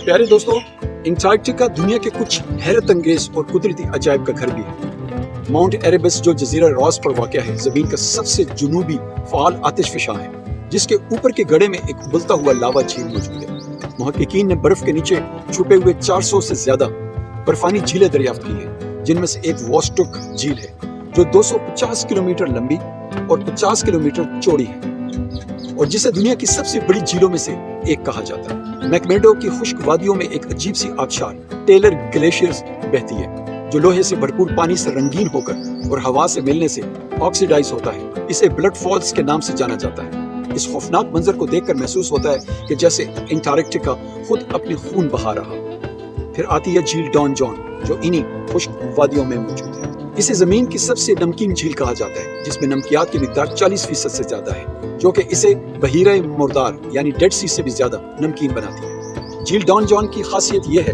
प्यारे दोस्तों, अंटार्कटिका दुनिया के कुछ हैरत अंगेज और कुदरती अजायब का घर भी है। माउंट एरेबस जो जजीरा रॉस पर वाक़या है, ज़मीन का सबसे जुनूबी फ़ाल आतिशफ़शा है, जिसके ऊपर के गड़े में एक उबलता हुआ लावा झील मौजूद है। मुहक्किकीन ने बर्फ़ के नीचे छुपे हुए 400 से ज़्यादा बर्फ़ानी झीलें दरियाफ्त की हैं, जिनमें से एक वॉस्टोक झील है जो 250 किलोमीटर लंबी और 50 किलोमीटर चौड़ी है और जिसे दुनिया की सबसे बड़ी झीलों में से एक कहा जाता है। मैकमर्डो की खुश्क वादियों में एक अजीब सी आबशार टेलर ग्लेशियर्स बहती है, जो लोहे से भरपूर पानी से रंगीन होकर और हवा से मिलने से ऑक्सीडाइज होता है। इसे ब्लड फॉल्स के नाम से जाना जाता है। इस खौफनाक मंजर को देखकर महसूस होता है कि जैसे अंटार्कटिका खुद अपने खून बहा रहा। फिर आती है झील डॉन जॉन, जो इन्हीं खुश्क वादियों में मौजूद है। इसे जमीन की सबसे नमकीन झील कहा जाता है, जिसमें नमकियात की मिकदार 40% से ज्यादा है, जो कि इसे बहीरा मुर्दार यानी डेड सी से भी ज्यादा नमकीन बनाती है। झील डॉन जॉन की खासियत यह है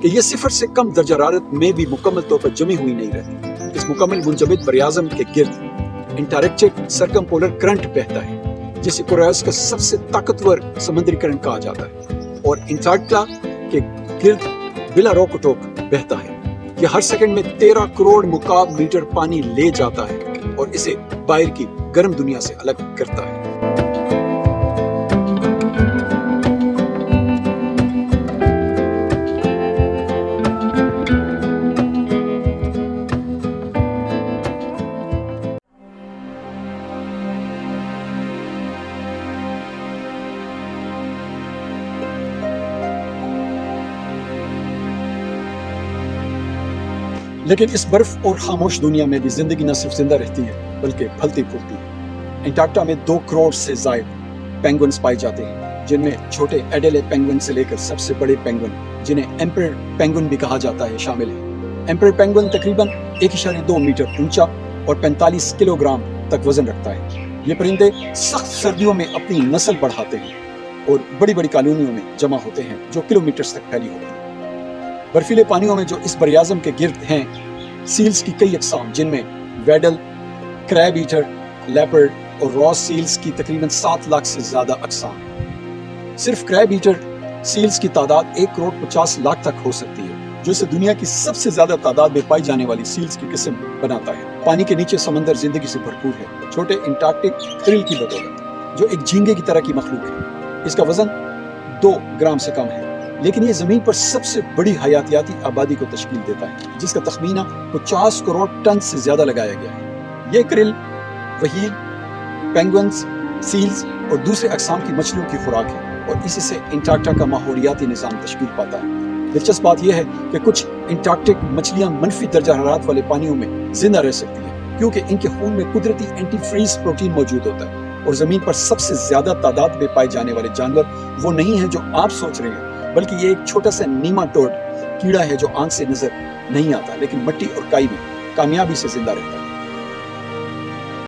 कि यह 0 से कम दर्जा हरारत में भी मुकम्मल तौर पर जमी हुई नहीं रहती। इस मुकम्मल मुंजमद बरियाज़म के गिर्द अंटार्कटिक सर्कमपोलर करंट बहता है, जिसे कोरस का सबसे ताकतवर समुद्री करंट कहा जाता है, और अंटार्कटिका के गिर्द बिला रोक टोक बहता है। यह हर सेकंड में 13 करोड़ मुकाब मीटर पानी ले जाता है और इसे बाहर की गर्म दुनिया से अलग करता है। लेकिन इस बर्फ और खामोश दुनिया में भी जिंदगी न सिर्फ जिंदा रहती है बल्कि फलती फूलती है। अंटार्कटिका में 2 करोड़ से ज्यादा पेंगुइन्स पाए जाते हैं, जिनमें छोटे एडेले पेंगुइन से लेकर सबसे बड़े पेंगुइन, जिन्हें एम्परर पेंगुइन भी कहा जाता है, शामिल है। एम्परर पेंगुइन तकरीबन 1.2 मीटर ऊंचा और 45 किलोग्राम तक वजन रखता है। ये परिंदे सख्त सर्दियों में अपनी नस्ल बढ़ाते हैं और बड़ी बड़ी कॉलोनियों में जमा होते हैं, जो किलोमीटर तक फैली होती है। बर्फीले पानियों में जो इस बरियाज़म के गिर्द हैं, सील्स की कई अक़साम, जिनमें वेडल, क्रैब ईटर, लेपर्ड और रॉस सील्स की तकरीबन 7 लाख से ज़्यादा अक़साम। सिर्फ क्रैब ईटर सील्स की तादाद 1 करोड़ 50 लाख तक हो सकती है, जो इसे दुनिया की सबसे ज़्यादा तादाद में पाई जाने वाली सील्स की किस्म बनाता है। पानी के नीचे समंदर जिंदगी से भरपूर है, छोटे अंटार्कटिक क्रिल की बदौलत, जो एक झींगे की तरह की मखलूक है। इसका वजन 2 ग्राम से कम है, लेकिन ये जमीन पर सबसे बड़ी हयातियाती आबादी को तश्कील देता है, जिसका तखमीना 50 करोड़ टन से ज्यादा लगाया गया है। ये क्रिल, व्हेल, पेंगुइन्स, सील्स और दूसरे अक़साम की मछलियों की खुराक है और इसी से अंटार्कटिका का माहौलियाती निज़ाम तश्कील पाता है। दिलचस्प बात यह है कि कुछ अंटार्कटिक मछलियां मनफी दर्जा हरारत वाले पानियों में जिंदा रह सकती हैं, क्योंकि इनके खून में कुदरती एंटी फ्रीज प्रोटीन मौजूद होता है। और जमीन पर सबसे ज्यादा तादाद में पाए जाने वाले जानवर वो नहीं है जो आप सोच रहे हैं, बल्कि ये एक छोटा सा नीमाटोड कीड़ा है जो आंख से नजर नहीं आता, लेकिन मिट्टी और काई में कामयाबी से जिंदा रहता है।